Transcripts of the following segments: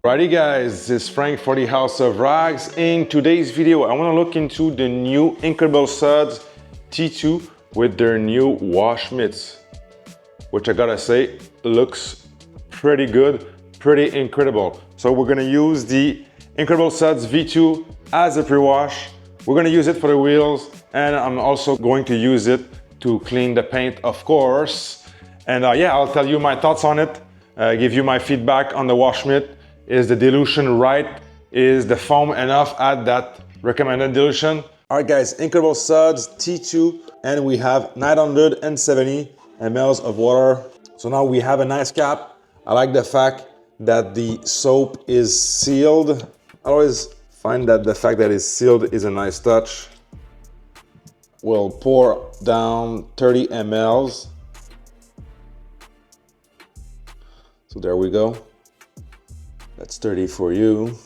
Alrighty guys, this is Frank for the House of Rags. In today's video, I want to look into the new Incredible Suds T2 with their new wash mitts, which I gotta say, looks pretty good, pretty incredible. So we're gonna use the Incredible Suds V2 as a pre-wash. We're gonna use it for the wheels, and I'm also going to use it to clean the paint, of course. And yeah, I'll tell you my thoughts on it, give you my feedback on the wash mitt. Is the dilution right? Is the foam enough at that recommended dilution? All right guys, Incredible Suds T2, and we have 970 mLs of water. So now we have a nice cap. I like the fact that the soap is sealed. I always find that the fact that it's sealed is a nice touch. We'll pour down 30 mLs. So there we go. That's 30 for you.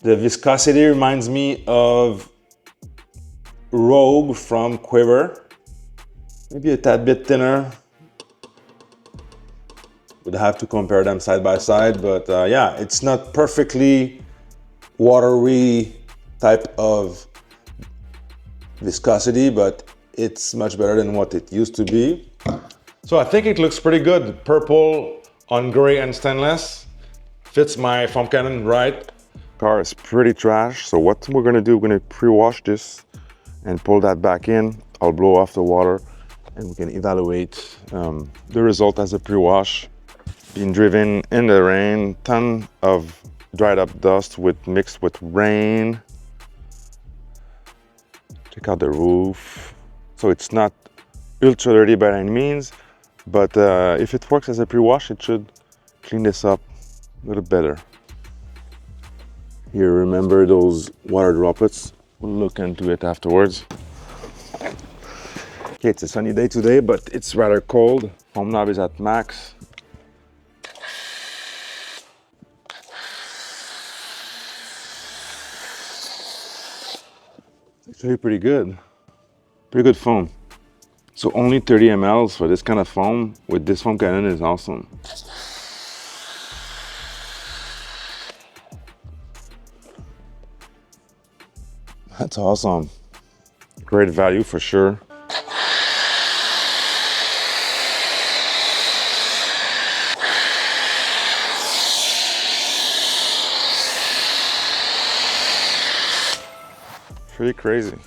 The viscosity reminds me of Rogue from Quiver. Maybe a tad bit thinner. Would have to compare them side by side, but yeah, it's not perfectly watery type of viscosity, but it's much better than what it used to be. So I think it looks pretty good. Purple on gray and stainless. Fits my foam cannon right. Car is pretty trash. So what we're gonna do, we're gonna pre-wash this and pull that back in. I'll blow off the water and we can evaluate the result as a pre-wash. Being driven in the rain, ton of dried up dust mixed with rain. Check out the roof. So it's not ultra dirty by any means, but if it works as a pre-wash, it should clean this up a little better. Here, remember those water droplets? We'll look into it afterwards. Okay, it's a sunny day today, but it's rather cold. Foam knob is at max. Actually pretty good. Pretty good foam. So only 30 mLs for this kind of foam with this foam cannon is awesome. That's awesome. Great value for sure. Pretty crazy.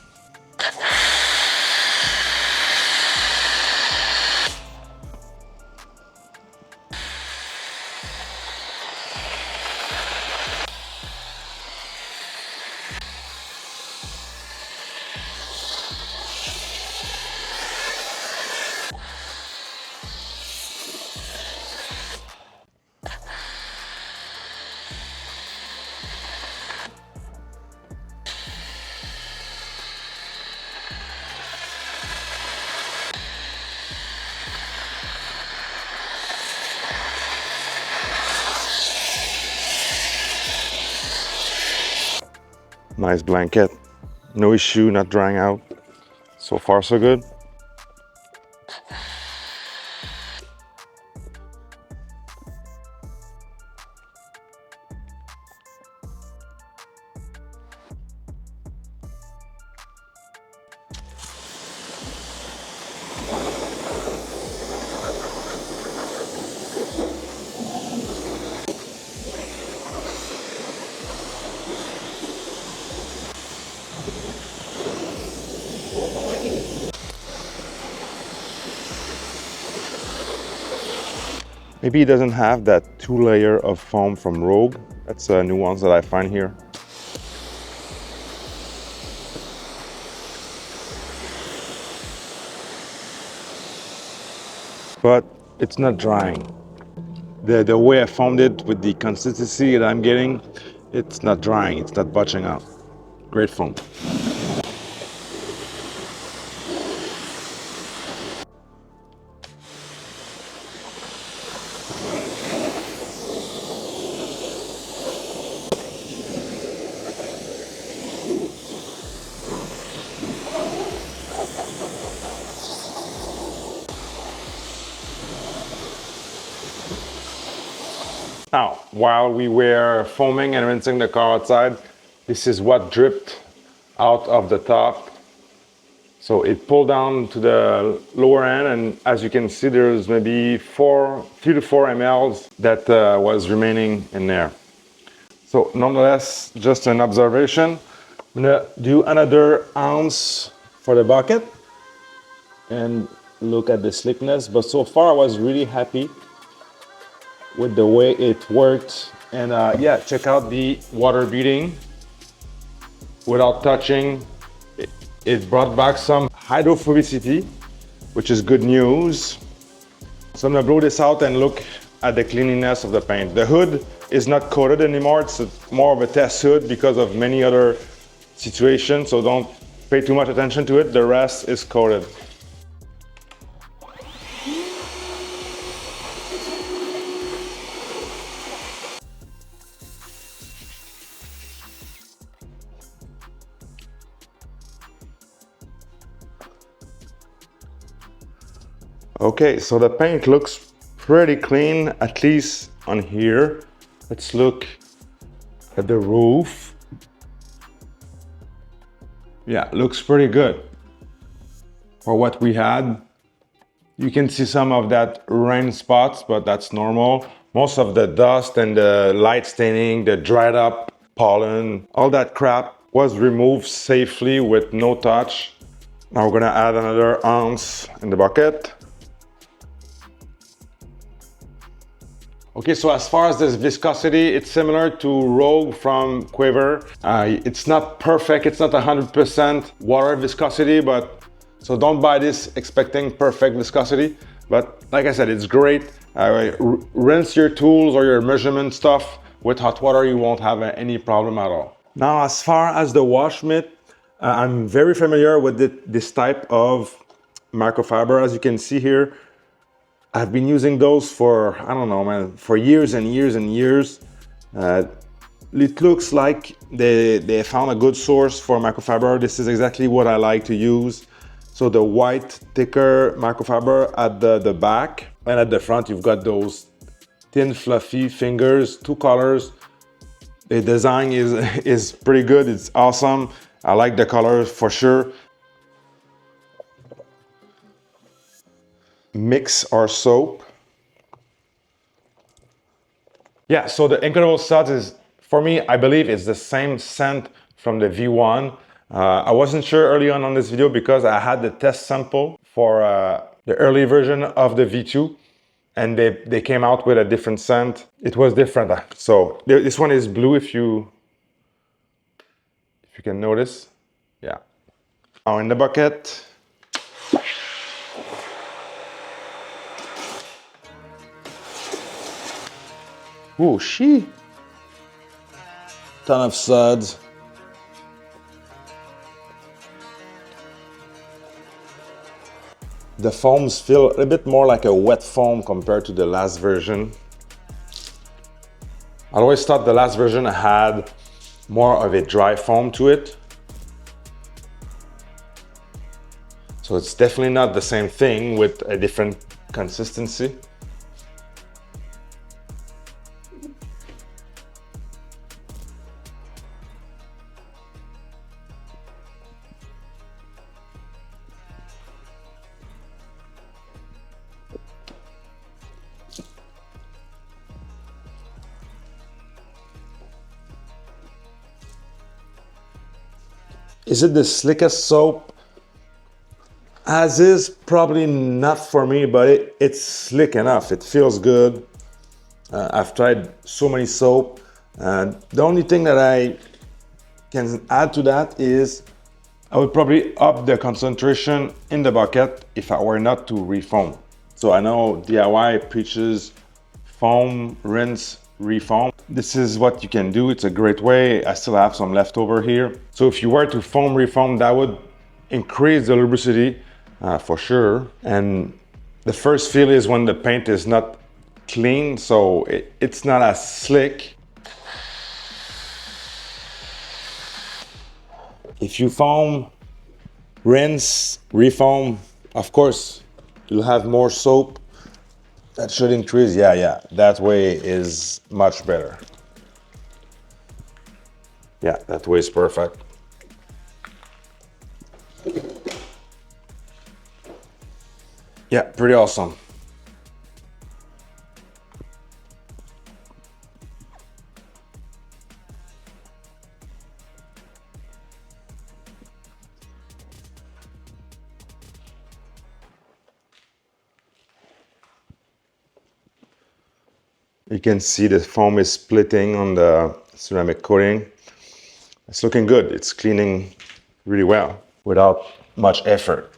Nice blanket, no issue, not drying out. So far so good. Maybe it doesn't have that 2-layer of foam from Rogue. That's a nuance that I find here. But it's not drying. The way I foamed it with the consistency that I'm getting, it's not drying, it's not butching out. Great foam. Now, while we were foaming and rinsing the car outside, this is what dripped out of the top. So it pulled down to the lower end, and as you can see, there's maybe 3 to 4 mLs that was remaining in there. So nonetheless, just an observation. I'm gonna do another ounce for the bucket and look at the slickness. But so far, I was really happy with the way it worked. And yeah, check out the water beading without touching. It brought back some hydrophobicity, which is good news. So I'm gonna blow this out and look at the cleanliness of the paint. The hood is not coated anymore. It's more of a test hood because of many other situations. So don't pay too much attention to it. The rest is coated. Okay, so the paint looks pretty clean, at least on here. Let's look at the roof. Yeah, looks pretty good for what we had. You can see some of that rain spots, but that's normal. Most of the dust and the light staining, the dried up pollen, all that crap was removed safely with no touch. Now we're gonna add another ounce in the bucket. Okay, so as far as this viscosity, it's similar to Rogue from Quiver. It's not perfect, it's not 100% water viscosity, but so don't buy this expecting perfect viscosity. But like I said, it's great. Rinse your tools or your measurement stuff with hot water, you won't have any problem at all. Now, as far as the wash mitt, I'm very familiar with this type of microfiber. As you can see here, I've been using those for, I don't know, man, for years and years and years. It looks like they found a good source for microfiber. This is exactly what I like to use. So the white, thicker microfiber at the back, and at the front, you've got those thin, fluffy fingers, 2 colors. The design is pretty good. It's awesome. I like the colors for sure. Mix our soap. Yeah, so the Incredible Suds is, for me, I believe it's the same scent from the V1. I wasn't sure early on this video because I had the test sample for the early version of the V2, and they came out with a different scent. It was different. So this one is blue, if you can notice. Yeah. Now in the bucket. Oh, ton of suds. The foams feel a bit more like a wet foam compared to the last version. I always thought the last version had more of a dry foam to it. So it's definitely not the same thing with a different consistency. Is it the slickest soap? As is, probably not for me, but it's slick enough. It feels good. I've tried so many soap. The only thing that I can add to that is I would probably up the concentration in the bucket if I were not to refoam. So I know DIY preaches foam, rinse, refoam. This is what you can do. It's a great way. I still have some left over here. So if you were to foam, refoam, that would increase the lubricity for sure. And the first feel is when the paint is not clean, so it's not as slick. If you foam, rinse, refoam, of course, you'll have more soap. That should increase, yeah. That way is much better. Yeah, that way is perfect. Yeah, pretty awesome. You can see the foam is splitting on the ceramic coating. It's looking good. It's cleaning really well without much effort.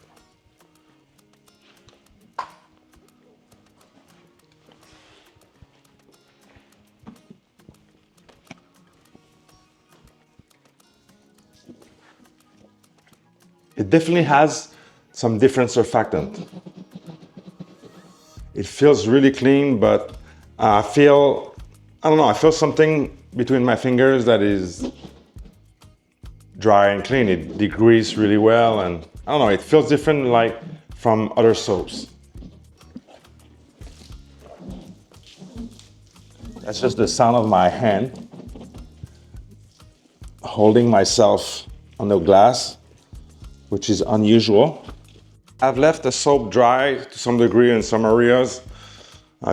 It definitely has some different surfactant. It feels really clean, but I don't know, I feel something between my fingers that is dry and clean. It degreases really well, and I don't know, it feels different like from other soaps. That's just the sound of my hand holding myself on the glass, which is unusual. I've left the soap dry to some degree in some areas,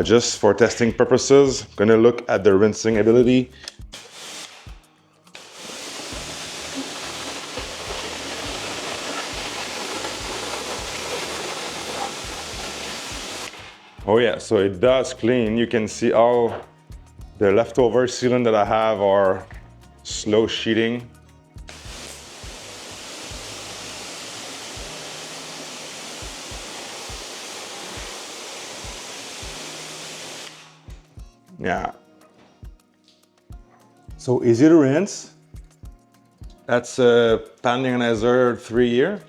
just for testing purposes. I'm gonna look at the rinsing ability. Oh yeah, so it does clean. You can see all the leftover sealant that I have are slow sheeting. Yeah. So easy to rinse. That's a pan organizer 3-year.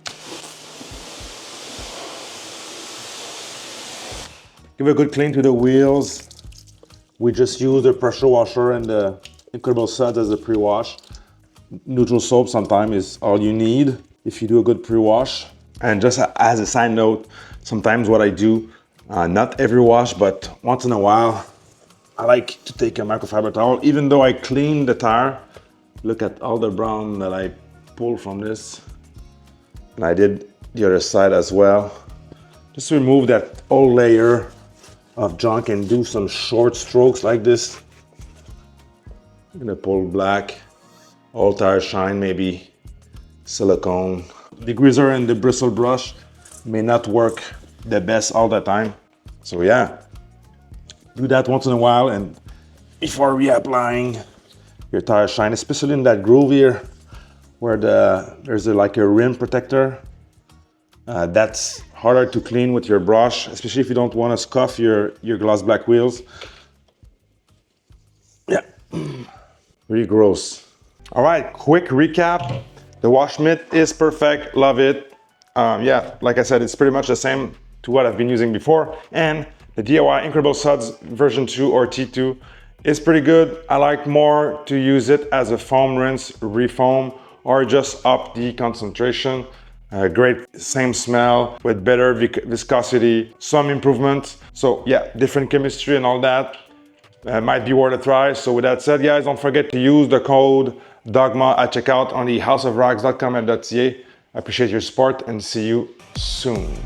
Give a good clean to the wheels. We just use the pressure washer and the Incredible Suds as a pre-wash. Neutral soap sometimes is all you need if you do a good pre-wash. And just as a side note, sometimes what I do, not every wash, but once in a while, I like to take a microfiber towel, even though I clean the tire. Look at all the brown that I pulled from this. And I did the other side as well. Just remove that old layer of junk and do some short strokes like this. I'm gonna pull black, all tire shine, maybe silicone. The greaser and the bristle brush may not work the best all the time. So yeah, do that once in a while and before reapplying your tire shine, especially in that groove here where there's like a rim protector. That's harder to clean with your brush, especially if you don't want to scuff your gloss black wheels. Yeah, really gross. All right, quick recap. The wash mitt is perfect, love it. Yeah, like I said, it's pretty much the same to what I've been using before. And the DIY Incredible Suds version 2 or T2 is pretty good. I like more to use it as a foam rinse, refoam, or just up the concentration. Great, same smell with better viscosity, some improvements. So yeah, different chemistry and all that. Might be worth a try. So with that said, guys, don't forget to use the code DOGMA at checkout on the houseofrags.com and .ca. I appreciate your support and see you soon.